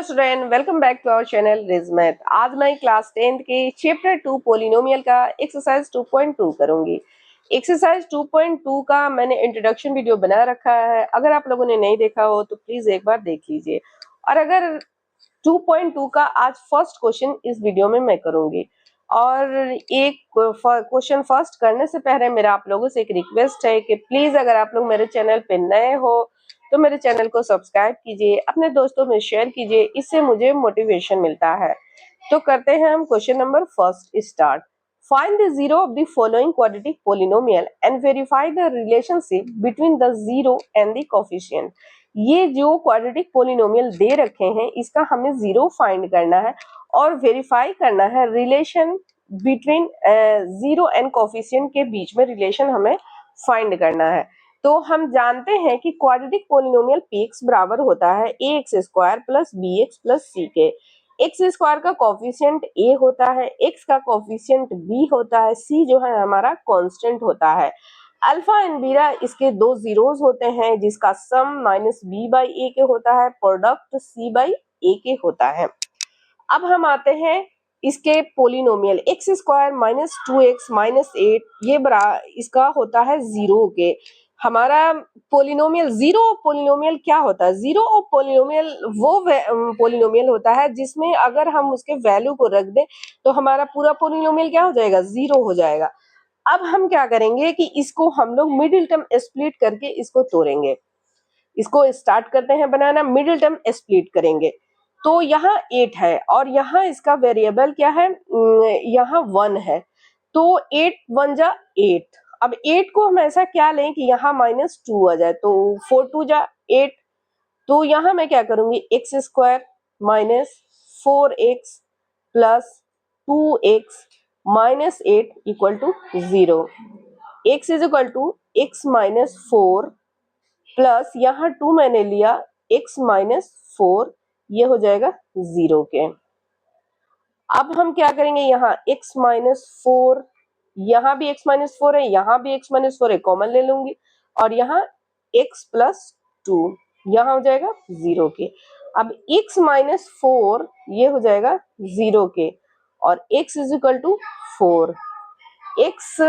Student, welcome back to our channel रिजमैथ। आज मैं क्लास 10th के चैप्टर 2 पोलिनोमियल का एक्सरसाइज 2.2 करूंगी। एक्सरसाइज 2.2 का मैंने इंट्रोडक्शन वीडियो बना रखा है, अगर आप लोगों ने नहीं देखा हो तो प्लीज एक बार देख लीजिए। और अगर 2.2 का आज फर्स्ट क्वेश्चन इस वीडियो में मैं करूंगी। और एक क्वेश्चन फर्स्ट करने से पहले मेरा आप लोगों से एक रिक्वेस्ट है कि प्लीज अगर आप लोग मेरे चैनल पे नए हो तो मेरे चैनल को सब्सक्राइब कीजिए, अपने दोस्तों में शेयर कीजिए, इससे मुझे मोटिवेशन मिलता है। तो करते हैं हम question number first start. Find the zero of the following quadratic polynomial and verify the relationship between the zero and the coefficient. ये जो क्वाड्रेटिक पोलिनोमियल दे रखे हैं इसका हमें जीरो फाइंड करना है और वेरीफाई करना है relation between zero and coefficient के बीच में रिलेशन हमें फाइंड करना है। तो हम जानते हैं कि क्वाड्रेटिक पोलिनोमियल px बराबर होता है ax square plus bx plus c के। एक्स स्क्वायर का कोफिशिएंट a होता है, x का कोफिशिएंट b होता है, c जो है हमारा कांस्टेंट होता है। अल्फा एंड बीटा इसके दो जीरोस होते हैं जिसका सम माइनस b बाई ए के होता है, प्रोडक्ट c बाई ए के होता है। अब हम आते हैं इसके polynomial x square minus 2x minus 8 ये इसका होता है जीरो के। हमारा पोलिनोमियल जीरो पोलिनोमियल क्या होता है? जीरो पोलिनोमियल वो पोलिनोमियल होता है जिसमें अगर हम उसके वैल्यू को रख दें तो हमारा पूरा पोलिनोमियल क्या हो जाएगा? जीरो हो जाएगा। अब हम क्या करेंगे कि इसको हम लोग मिडिल टर्म स्प्लिट करके इसको तोड़ेंगे। इसको स्टार्ट करते हैं बनाना, मिडिल टर्म स्प्लिट करेंगे। तो यहाँ 8 है और यहाँ इसका वेरिएबल क्या है? यहाँ 1 है। तो 8 1 जा 8। अब 8 को हम ऐसा क्या लें कि यहाँ माइनस 2 आ जाए, तो 4 2 जा 8। तो यहाँ मैं क्या करूंगी? X square minus 4x plus 2x minus 8 equal to 0। x is equal to X minus 4 plus यहाँ 2 मैंने लिया x माइनस 4, ये हो जाएगा 0 के। अब हम क्या करेंगे? यहाँ x माइनस 4, यहाँ भी x माइनस 4 है, यहाँ भी x माइनस 4 है, कॉमन ले लूंगी और यहाँ x प्लस 2, यहाँ हो जाएगा 0 के। अब x माइनस 4 ये हो जाएगा 0 के और x is equal to 4। x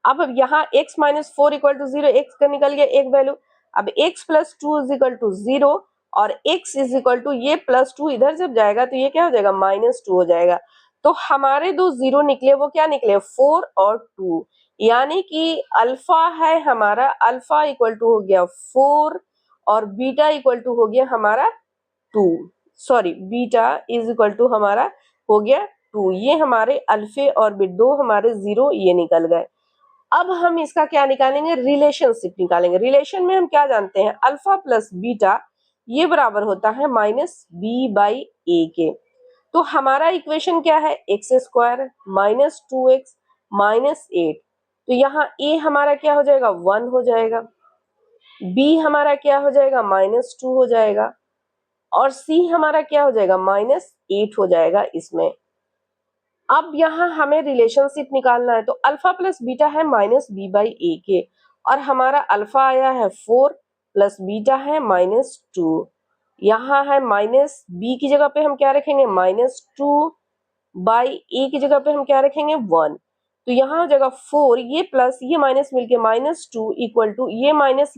अब यहाँ x minus 4 equal to 0, x का निकल गया एक वैल्यू। अब x plus 2 is equal to 0 और x इज इक्वल टू ये प्लस 2 इधर जब जाएगा तो ये क्या हो जाएगा? माइनस 2 हो जाएगा। तो हमारे दो जीरो निकले, वो क्या निकले? 4 और 2, यानी कि अल्फा है हमारा, अल्फा इक्वल टू हो गया 4 और बीटा इक्वल टू हो गया हमारा 2। Sorry, beta is equal to हमारा हो गया 2। ये हमारे अल्फे और दो हमारे जीरो ये निकल गए। अब हम इसका क्या निकालेंगे? रिलेशनशिप निकालेंगे। रिलेशन में हम क्या जानते हैं? अल्फा प्लस बीटा ये बराबर होता है माइनस बी बाई ए के। तो हमारा इक्वेशन क्या है? X square minus 2x minus 8। तो यहाँ a हमारा क्या हो जाएगा? 1 हो जाएगा, b हमारा क्या हो जाएगा? माइनस 2 हो जाएगा और c हमारा क्या हो जाएगा? माइनस 8 हो जाएगा इसमें। अब यहाँ हमें रिलेशनशिप निकालना है, तो अल्फा प्लस बीटा है माइनस बी बाई ए के और हमारा अल्फा आया है 4 प्लस बीटा है माइनस 2। यहाँ है माइनस बी की जगह पे हम क्या रखेंगे? माइनस 2 बाई ए की जगह पे हम क्या रखेंगे? 1। तो यहाँ हो जाएगा 4, ये प्लस ये माइनस मिलके माइनस 2 इक्वल टू ये माइनस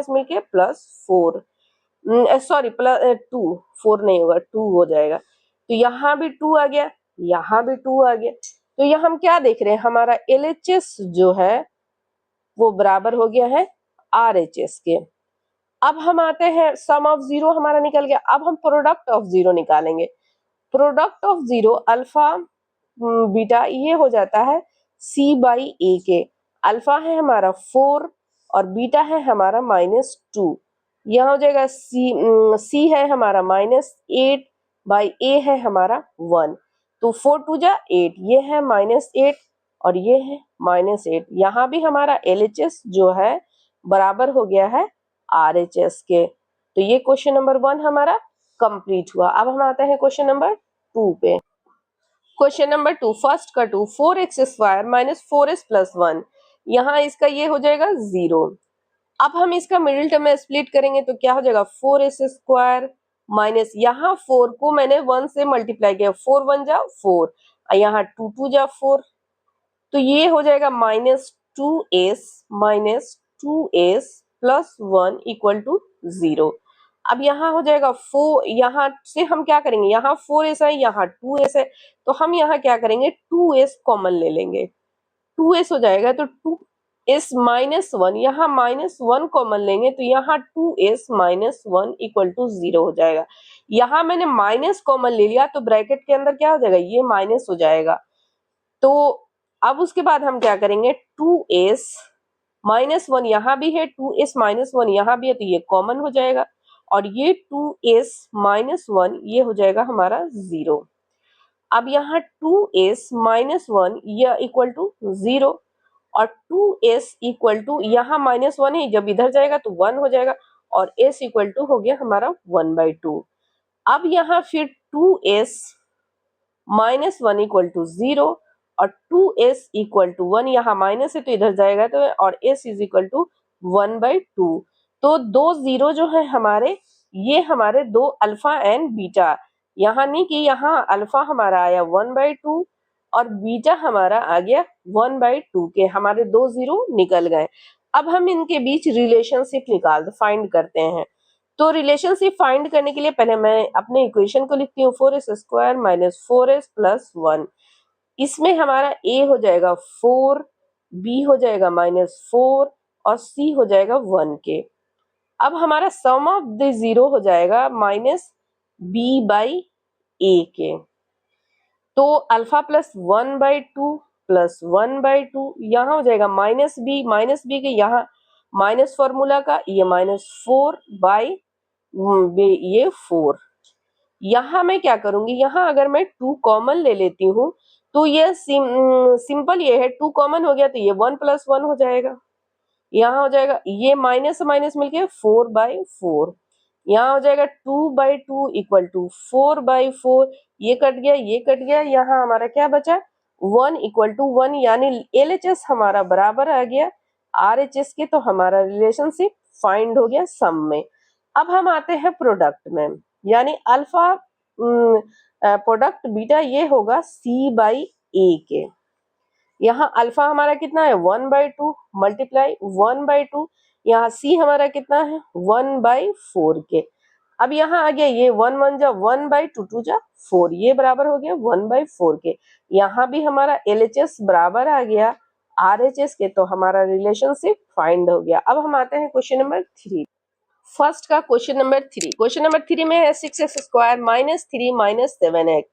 मिलके प्लस 4, सॉरी प्लस 2, 4 नहीं होगा 2 हो जाएगा। तो यहाँ भी 2 आ गया, यहाँ भी 2 आ गया। तो यहाँ हम क्या देख रहे हैं? हमारा LHS जो है वो बराबर हो गया है RHS के। अब हम आते हैं सम ऑफ जीरो हमारा निकल गया। अब हम प्रोडक्ट ऑफ जीरो निकालेंगे। Product of zero alpha beta ये हो जाता है C बाई ए के। अल्फा है हमारा 4 और बीटा है हमारा माइनस 2, यहाँ हो जाएगा C है हमारा माइनस 8 बाई ए है हमारा 1। तो 4 2 जा 8, ये है माइनस 8 और ये है माइनस 8। यहाँ भी हमारा LHS जो है बराबर हो गया है RHS के। तो ये क्वेश्चन नंबर 1 हमारा कंप्लीट हुआ। अब हम आते हैं क्वेश्चन नंबर 2 पे। क्वेश्चन नंबर 2, फर्स्ट का 2, 4x square minus 4s plus 1, यहाँ इसका ये हो जाएगा 0। अब हम इसका मिडिल टर्म में स्प्लिट करेंगे तो क्या हो जाएगा 4s² माइनस यहाँ 4 को मैंने 1 से मल्टीप्लाई किया, 4 1 जा 4, यहाँ 2 2 जा 4, तो ये हो जाएगा -2s प्लस 1 इक्वल टू 0। अब यहाँ हो जाएगा 4, यहाँ से हम क्या करेंगे, यहाँ 4s है, यहाँ 2s है, तो हम यहाँ क्या करेंगे 2s कॉमन ले लेंगे, 2s हो जाएगा, तो 2s माइनस 1, यहाँ -1 कॉमन लेंगे तो यहाँ 2s माइनस 1 इक्वल टू 0 हो जाएगा। यहाँ मैंने माइनस कॉमन ले लिया तो ब्रैकेट के अंदर क्या हो जाएगा, ये माइनस हो जाएगा। तो अब उसके बाद हम क्या करेंगे 2s माइनस 1 यहाँ भी है, 2s माइनस 1 यहाँ भी है, तो ये कॉमन हो जाएगा और ये 2s माइनस 1 ये हो जाएगा हमारा 0। अब यहाँ 2s माइनस 1 यह इक्वल टू 0 और 2s इक्वल टू यहाँ -1 है, जब इधर जाएगा तो 1 हो जाएगा और s इक्वल टू हो गया हमारा 1/2। अब यहाँ फिर 2s माइनस 1 इक्वल टू 0 और 2s इक्वल टू 1, यहाँ माइनस है तो इधर जाएगा तो, और s इज इक्वल टू 1/2। तो दो जीरो जो है हमारे, ये हमारे दो अल्फा एंड बीटा, यहाँ नहीं कि यहाँ अल्फा हमारा आया 1/2 और बीटा हमारा आ गया 1/2 के, हमारे दो जीरो निकल गए। अब हम इनके बीच रिलेशनशिप फाइंड करते हैं। तो रिलेशनशिप फाइंड करने के लिए पहले मैं अपने इक्वेशन को लिखती हूँ, 4s² माइनस 4s प्लस 1। इसमें हमारा a हो जाएगा 4, b हो जाएगा -4 और c हो जाएगा 1 के। अब हमारा सम ऑफ द जीरो हो जाएगा -b/a के। तो अल्फा प्लस 1/2 प्लस 1/2 यहाँ हो जाएगा -b के, यहाँ माइनस फॉर्मूला का ये -4 बाई ये 4। यहाँ मैं क्या करूंगी, यहाँ अगर मैं 2 कॉमन ले लेती हूँ तो ये सिंपल ये है, 2 कॉमन हो गया तो ये 1 + 1 हो जाएगा, यहाँ हो जाएगा ये माइनस माइनस मिलके 4/4, यहाँ हो जाएगा 2/2 इक्वल टू 4/4, ये कट गया ये कट गया, यहाँ हमारा क्या बचा 1 इक्वल टू 1, यानी LHS हमारा बराबर आ गया RHS के। तो हमारा रिलेशनशिप फाइंड हो गया सम में। अब हम आते हैं प्रोडक्ट में, यानी अल्फा प्रोडक्ट बीटा ये होगा C/A के। यहाँ अल्फा हमारा कितना है 1/2 मल्टीप्लाई 1/2, यहाँ C हमारा कितना है 1/4 के। अब यहाँ आ गया ये 1 1 जा 1/2 2 जा 4, ये बराबर हो गया 1/4 के। यहाँ भी हमारा LHS बराबर आ गया RHS के, तो हमारा रिलेशनशिप फाइंड हो गया। अब हम आते हैं क्वेश्चन नंबर 3। फर्स्ट का क्वेश्चन नंबर 3 में है 6x² माइनस 3 माइनस 7x।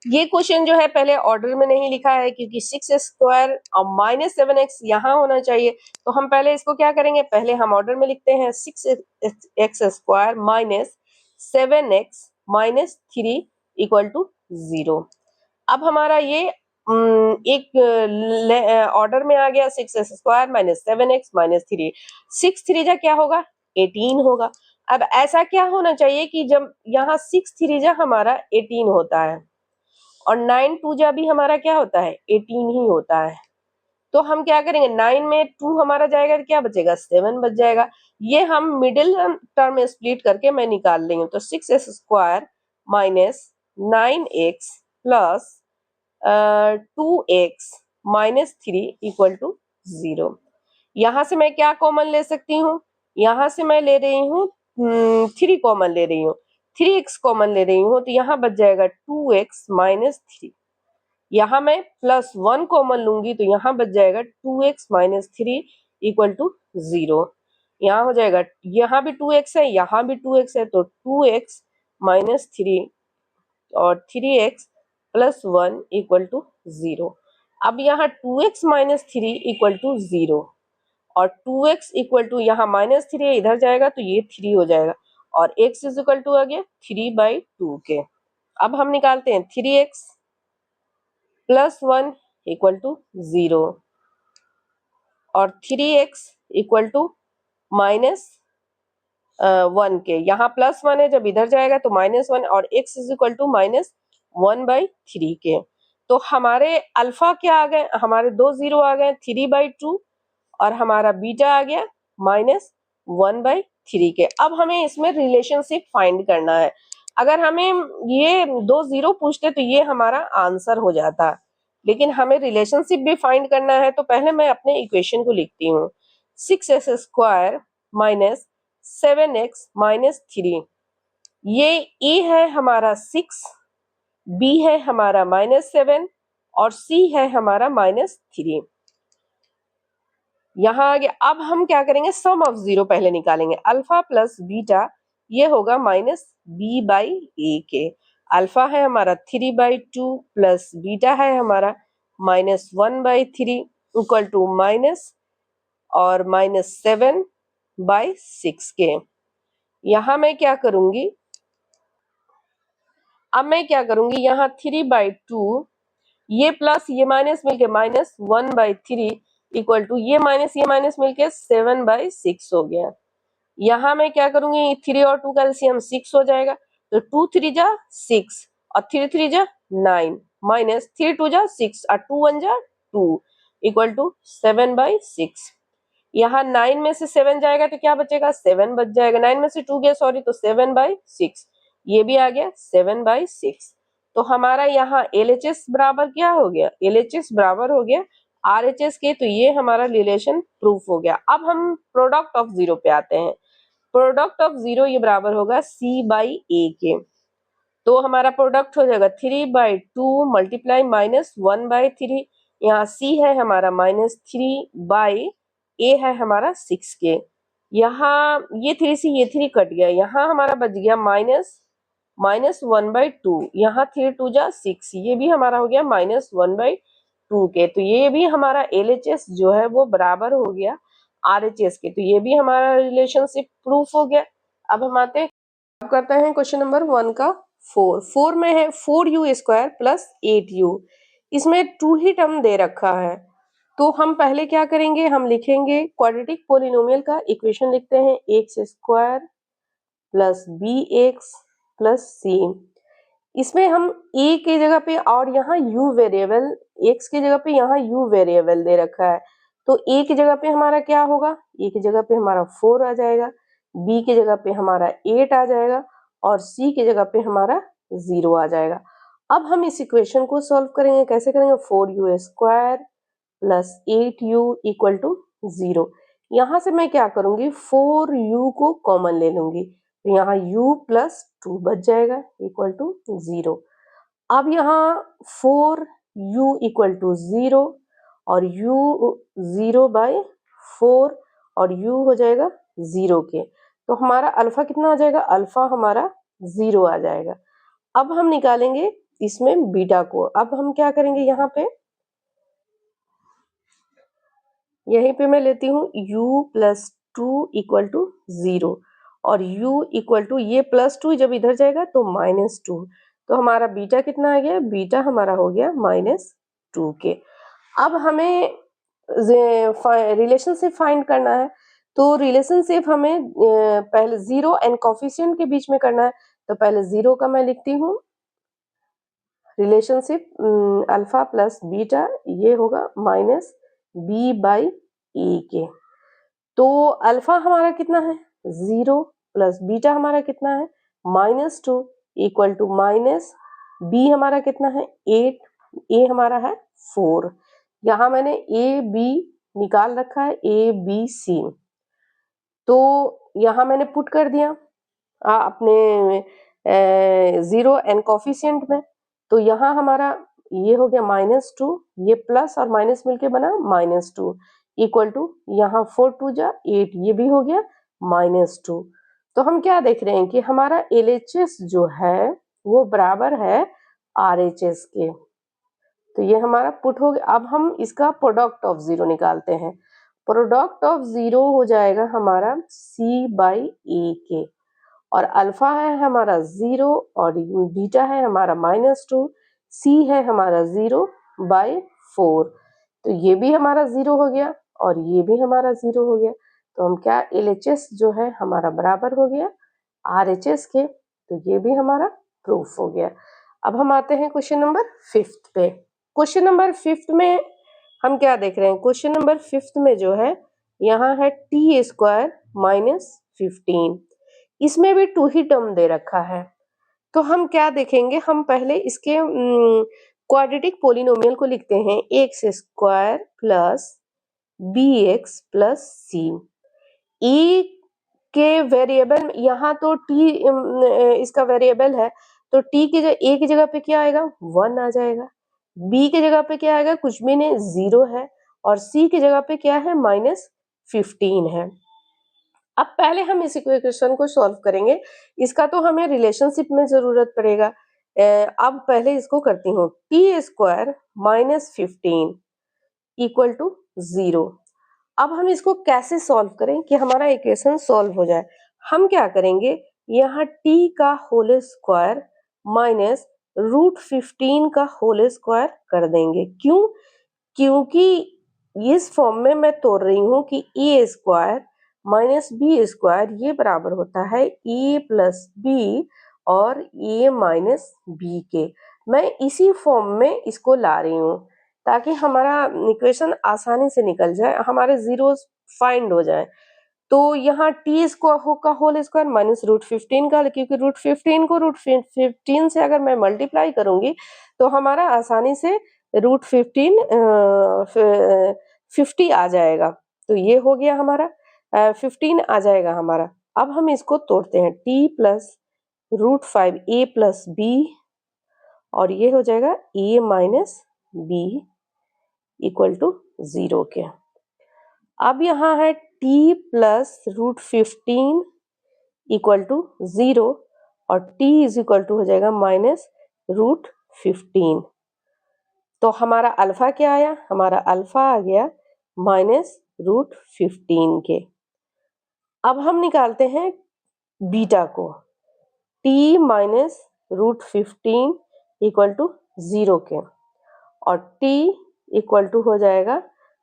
ये क्वेश्चन जो है पहले ऑर्डर में नहीं लिखा है क्योंकि 6x² और माइनस 7x यहाँ होना चाहिए, तो हम पहले इसको क्या करेंगे, पहले हम ऑर्डर में लिखते हैं 6x² minus 7x minus 3 equal to 0। अब हमारा ये एक ऑर्डर में आ गया 6x² माइनस 7x माइनस 3, 6 3 जा क्या होगा 18 होगा। अब ऐसा क्या होना चाहिए कि जब यहाँ 6 3 जा हमारा 18 होता है और 9 2 जा भी हमारा क्या होता है 18 ही होता है, तो हम क्या करेंगे 9 में 2 हमारा जाएगा तो क्या बचेगा 7 बच जाएगा। ये हम मिडिल टर्म में स्प्लिट करके मैं निकाल लेंगे, तो 6x² minus 9x plus 2x minus 3 equal to 0। यहाँ से मैं क्या कॉमन ले सकती हूँ, यहाँ से मैं ले रही हूँ 3 कॉमन ले रही हूँ, 3x कॉमन ले रही हूँ, तो यहाँ बच जाएगा 2x माइनस 3। यहाँ मैं +1 कॉमन लूंगी तो यहाँ बच जाएगा 2x माइनस 3 इक्वल टू 0। यहाँ हो जाएगा, यहाँ भी 2x है यहाँ भी 2x है, तो 2x माइनस 3 और 3x प्लस 1 इक्वल टू 0। अब यहाँ 2x माइनस 3 इक्वल टू 0 और 2x इक्वल टू यहाँ -3 इधर जाएगा तो ये 3 हो जाएगा और x इज इक्वल टू आ गया 3/2 के। अब हम निकालते हैं 3x प्लस 1 इक्वल टू 0 और 3x इक्वल टू -1 के, यहाँ +1 है जब इधर जाएगा तो -1 और x इज इक्वल टू -1/3 के। तो हमारे अल्फा क्या आ गए, हमारे दो जीरो आ गए 3/2 और हमारा बीटा आ गया -1/3 के। अब हमें इसमें रिलेशनशिप फाइंड करना है। अगर हमें ये 2 0 पूछते तो ये हमारा आंसर हो जाता, लेकिन हमें रिलेशनशिप भी फाइंड करना है। तो पहले मैं अपने इक्वेशन को लिखती हूँ। 6x² माइनस 7x माइनस 3, ये ए है हमारा 6, बी है हमारा -7 और सी है हमारा -3। यहाँ आ गया। अब हम क्या करेंगे, सम ऑफ जीरो पहले निकालेंगे। अल्फा प्लस बीटा ये होगा -b/a के। अल्फा है हमारा 3/2 प्लस बीटा है हमारा -1/3 इक्वल टू माइनस और -7/6 के। यहाँ मैं क्या करूंगी, अब मैं क्या करूंगी, यहाँ 3/2 ये प्लस ये माइनस मिलके -1/3 इक्वल टू ये माइनस मिलके 7/6 हो गया। यहाँ मैं क्या करूंगी, 3 और 2 का एलसीएम 6 हो जाएगा, तो 2 3 जा 6 और 3 3 जा 9 माइनस 3 2 जा 6 और 2 1 जा 2 इक्वल टू 7/6। यहाँ 9 में से 7 जाएगा तो क्या बचेगा, 7 बच जाएगा। 9 में से 2 गया सॉरी, तो 7/6 ये भी आ गया 7/6। तो हमारा यहाँ LHS बराबर क्या हो गया, LHS बराबर हो गया RHS के। तो ये हमारा रिलेशन प्रूफ हो गया। अब हम प्रोडक्ट ऑफ जीरो पे आते हैं। प्रोडक्ट ऑफ जीरो ये बराबर होगा C/A के। तो हमारा प्रोडक्ट हो जाएगा 3/2 मल्टीप्लाई -1/3। यहाँ C है हमारा -3/A है हमारा 6 के। यहाँ ये 3 से ये 3 कट गया, यहाँ हमारा बच गया -1/2। यहाँ 3 2 जा 6, ये भी हमारा हो गया -1/2 के। तो ये भी हमारा LHS जो है वो बराबर हो गया RHS के। तो ये भी हमारा रिलेशनशिप प्रूफ हो गया। अब हम आते हैं, अब करते हैं क्वेश्चन नंबर 1 का 4 में है 4u² प्लस 8u। इसमें 2 ही टर्म दे रखा है। तो हम पहले क्या करेंगे, हम लिखेंगे क्वाड्रेटिक पोलिनोमियल का इक्वेशन लिखते हैं, x² plus bx plus c। इसमें हम a की जगह पे और यहाँ u वेरिएबल, x की जगह पे यहाँ u वेरिएबल दे रखा है। तो a की जगह पे हमारा क्या होगा, a की जगह पे हमारा 4 आ जाएगा, b की जगह पे हमारा 8 आ जाएगा और c की जगह पे हमारा 0 आ जाएगा। अब हम इस इक्वेशन को सॉल्व करेंगे। कैसे करेंगे, 4u² plus 8u equal to 0। यहाँ से मैं क्या करूंगी, 4u को कॉमन ले लूंगी, तो यहाँ u प्लस 2 बच जाएगा इक्वल टू 0। अब यहाँ 4u इक्वल टू 0 और u 0/4 और u हो जाएगा 0 के। तो हमारा अल्फा कितना आ जाएगा, अल्फा हमारा 0 आ जाएगा। अब हम निकालेंगे इसमें बीटा को। अब हम क्या करेंगे, यहाँ पे यहीं पे मैं लेती हूँ u प्लस 2 इक्वल टू 0 और u इक्वल टू ये +2 जब इधर जाएगा तो -2। तो हमारा बीटा कितना आ गया, बीटा हमारा हो गया -2 के। अब हमें रिलेशनशिप फाइंड करना है। तो रिलेशनशिप हमें पहले जीरो एंड कोफिशिएंट के बीच में करना है। तो पहले जीरो का मैं लिखती हूँ रिलेशनशिप, अल्फा प्लस बीटा ये होगा -b/a के। तो अल्फा हमारा कितना है 0 प्लस बीटा हमारा कितना है -2 इक्वल टू माइनस b हमारा कितना है 8, a हमारा है 4। यहाँ मैंने a b निकाल रखा है, a b c। तो यहाँ मैंने पुट कर दिया अपने जीरो एंड कोफिशिएंट में। तो यहाँ हमारा ये हो गया -2, ये प्लस और माइनस मिलके बना -2 इक्वल टू यहाँ 4 2 जा 8, ये भी हो गया -2। तो हम क्या देख रहे हैं कि हमारा LHS जो है वो बराबर है RHS के। तो ये हमारा पुट हो गया। अब हम इसका प्रोडक्ट ऑफ जीरो निकालते हैं। प्रोडक्ट ऑफ जीरो हो जाएगा हमारा C/A के, और अल्फा है हमारा 0 और बीटा है हमारा -2, C है हमारा 0/4। तो ये भी हमारा 0 हो गया और ये भी हमारा 0 हो गया। तो हम क्या, LHS जो है हमारा बराबर हो गया RHS के। तो ये भी हमारा प्रूफ हो गया। अब हम आते हैं क्वेश्चन नंबर 5 पे। क्वेश्चन नंबर 5 में हम क्या देख रहे हैं, क्वेश्चन नंबर 5 में जो है यहाँ है टी स्क्वायर माइनस 15। इसमें भी 2 ही टर्म दे रखा है, तो हम क्या देखेंगे, हम पहले इसके क्वाड्रेटिक पोलिनोमियल को लिखते हैं x square plus b x plus c. ई के वेरिएबल यहाँ तो टी इसका वेरिएबल है, तो टी की जगह ए की जगह पे क्या आएगा 1 आ जाएगा, बी की जगह पे क्या आएगा कुछ भी नहीं 0 है, और सी की जगह पे क्या है माइनस 15 है। अब पहले हम इस इक्वेशन को सॉल्व करेंगे, इसका तो हमें रिलेशनशिप में जरूरत पड़ेगा। अब पहले इसको करती हूँ, T square minus 15 equal to 0। अब हम इसको कैसे सॉल्व करें कि हमारा इक्वेशन सॉल्व हो जाए। हम क्या करेंगे, यहाँ t का होल स्क्वायर माइनस √15 का होल स्क्वायर कर देंगे। क्यों? क्योंकि इस फॉर्म में मैं तोड़ रही हूँ कि ए स्क्वायर माइनस बी स्क्वायर ये बराबर होता है ए प्लस बी और ए माइनस बी के। मैं इसी फॉर्म में इसको ला रही हूँ ताकि हमारा इक्वेशन आसानी से निकल जाए, हमारे जीरोस फाइंड हो जाए। तो यहाँ टी का होल स्क्वायर माइनस √15 का, क्योंकि √15 को √15 से अगर मैं मल्टीप्लाई करूंगी तो हमारा आसानी से √15 50 आ जाएगा। तो ये हो गया हमारा 15 आ जाएगा हमारा। अब हम इसको तोड़ते हैं, t plus √5 a plus B, और ये हो जाएगा a minus B equal to 0 के। अब यहाँ है t प्लस √15 इक्वल टू 0 और t इज इक्वल टू हो जाएगा माइनस √15। तो हमारा अल्फा क्या आया, हमारा अल्फा आ गया माइनस √15 के। अब हम निकालते हैं बीटा को, t माइनस √15 इक्वल टू 0 के, और t इक्वल टू हो जाएगा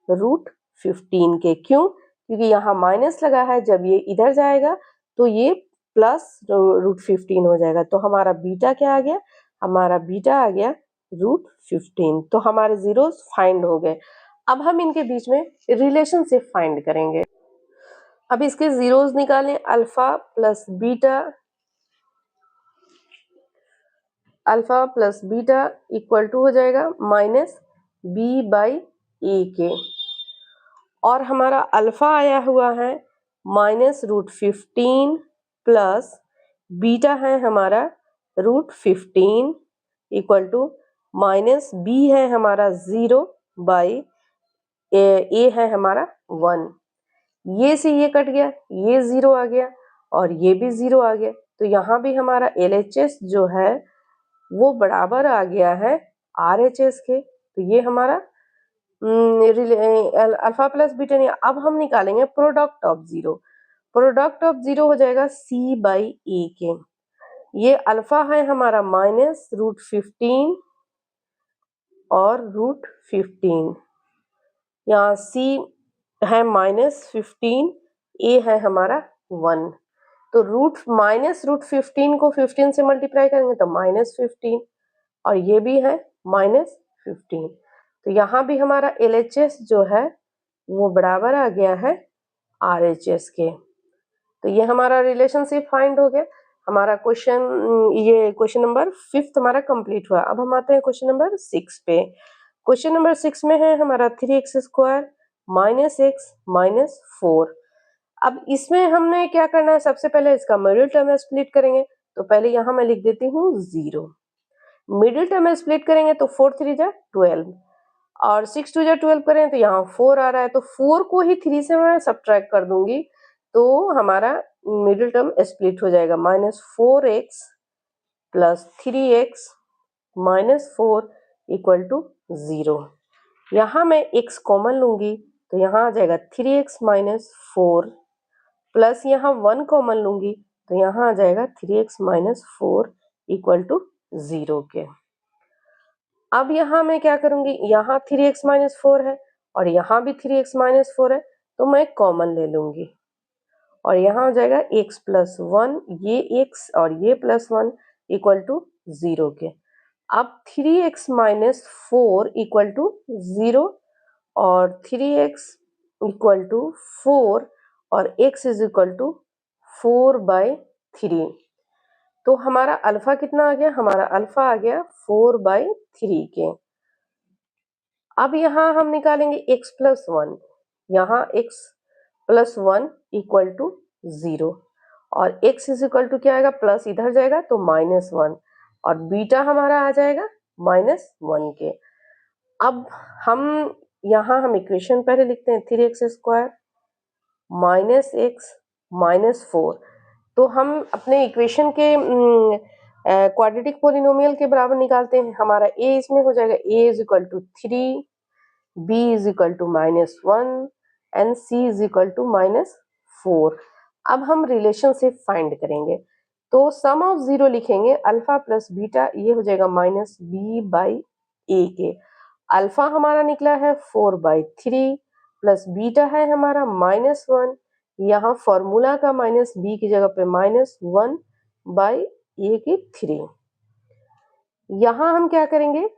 √15 के। क्यों? क्योंकि यहाँ माइनस लगा है, जब ये इधर जाएगा तो ये प्लस √15 हो जाएगा। तो हमारा बीटा क्या आ गया, हमारा बीटा आ गया √15। तो हमारे जीरोस फाइंड हो गए। अब हम इनके बीच में रिलेशनशिप फाइंड करेंगे। अब इसके जीरोस निकालें, alpha plus beta equal to हो जाएगा माइनस बी बाई ए के, और हमारा अल्फा आया हुआ है माइनस √15 प्लस बीटा है हमारा √15 इक्वल टू माइनस बी है हमारा 0 बाई ए है हमारा 1। ये से ये कट गया, ये 0 आ गया और ये भी 0 आ गया। तो यहाँ भी हमारा LHS जो है वो बराबर आ गया है RHS के। तो ये हमारा अल्फा प्लस बीटा नहीं। अब हम निकालेंगे प्रोडक्ट ऑफ 0। प्रोडक्ट ऑफ 0 हो जाएगा C बाई ए के। ये अल्फा है हमारा माइनस √15 और √15, यहाँ C है माइनस 15, ए है हमारा 1। तो माइनस √15 को 15 से मल्टीप्लाई करेंगे तो माइनस 15, और ये भी है माइनस 15। तो यहाँ भी हमारा LHS जो है वो बराबर आ गया है RHS के। तो ये हमारा रिलेशनशिप फाइंड हो गया। हमारा ये क्वेश्चन नंबर 5 हमारा कंप्लीट हुआ। अब हम आते हैं क्वेश्चन नंबर 6 पे। क्वेश्चन नंबर 6 में है हमारा 3x square minus x minus 4। अब इसमें हमने क्या करना है, सबसे पहले इसका मिडिल टर्म स्प्लिट करेंगे। तो पहले यहाँ मैं लिख देती हूँ 0। मिडिल टर्म में स्प्लिट करेंगे तो 4 3 जा 12, और 6 2 जा 12 करें तो यहाँ 4 आ रहा है, तो 4 को ही 3 से मैं सब्ट्रैक्ट कर दूंगी तो हमारा मिडिल टर्म स्प्लिट हो जाएगा, minus 4x plus 3x minus 4 equal to 0। यहाँ मैं x कॉमन लूंगी तो यहाँ आ जाएगा 3x माइनस 4, प्लस यहाँ 1 कॉमन लूंगी तो यहाँ आ जाएगा 3x माइनस 4 इक्वल टू 0 के। अब यहाँ मैं क्या करूंगी, यहाँ 3x माइनस 4 है और यहाँ भी 3x माइनस 4 है, तो मैं कॉमन ले लूंगी और यहाँ हो जाएगा x प्लस 1, ये x और ये प्लस 1 इक्वल टू 0 के। अब 3x माइनस 4 इक्वल टू 0 और 3x इक्वल टू 4 और x इज इक्वल टू 4/3। तो हमारा अल्फा कितना आ गया? हमारा अल्फा आ गया 4/3 के। अब यहाँ हम निकालेंगे x प्लस 1, यहाँ x प्लस 1 इक्वल टू 0 और x इज इक्वल टू क्या आएगा? प्लस इधर जाएगा तो -1 और बीटा हमारा आ जाएगा -1 के। अब हम यहाँ हम इक्वेशन पहले लिखते हैं 3x² -x -4। तो हम अपने इक्वेशन के क्वाड्रेटिक पोलिनोमियल के बराबर निकालते हैं। हमारा a इसमें हो जाएगा a is equal to 3, b is equal to -1 and c is equal to -4। अब हम रिलेशनशिप फाइंड करेंगे तो सम ऑफ जीरो लिखेंगे, अल्फा प्लस बीटा ये हो जाएगा -b/a के। अल्फा हमारा निकला है 4/3 प्लस बीटा है हमारा -1, यहाँ फॉर्मूला का -b की जगह पे -1/a के 3। यहाँ हम क्या करेंगे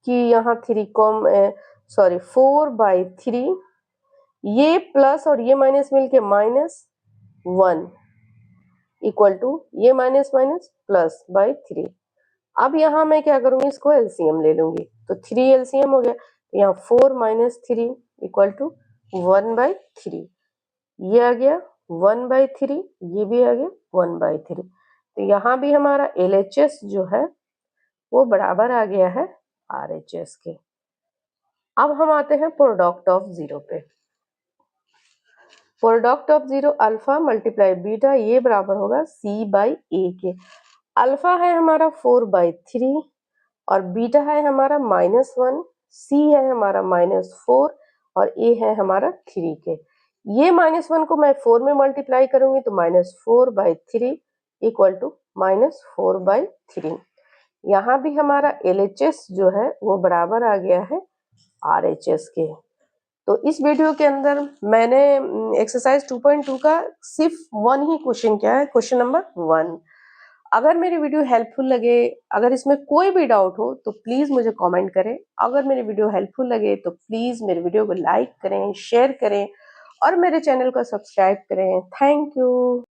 कि यहाँ 4/3 ये प्लस और ये माइनस मिलके -1 इक्वल टू ये माइनस प्लस बाई 3। अब यहाँ मैं क्या करूंगी? इसको एलसीएम ले लूंगी तो 3 एलसीएम हो गया। तो यहाँ 4 - 3 इक्वल टू 1/3। ये आ गया 1/3, ये भी आ गया 1/3। तो यहाँ भी हमारा LHS जो है वो बराबर आ गया है RHS के। अब हम आते हैं प्रोडक्ट ऑफ जीरो पे। Product of zero alpha multiply beta ये बराबर होगा C/A के। अल्फा है हमारा 4/3 और बीटा है हमारा -1, C है हमारा -4 और A है हमारा 3 के। ये -1 को मैं 4 में मल्टीप्लाई करूंगी तो -4/3 इक्वल टू -4/3। यहाँ भी हमारा LHS जो है वो बराबर आ गया है RHS के। तो इस वीडियो के अंदर मैंने एक्सरसाइज 2.2 का सिर्फ 1 ही क्वेश्चन किया है, क्वेश्चन नंबर 1। अगर मेरी वीडियो हेल्पफुल लगे, अगर इसमें कोई भी डाउट हो तो प्लीज मुझे कमेंट करें। अगर मेरी वीडियो हेल्पफुल लगे तो प्लीज मेरे वीडियो को लाइक करें, शेयर करें और मेरे चैनल को सब्सक्राइब करें। Thank you.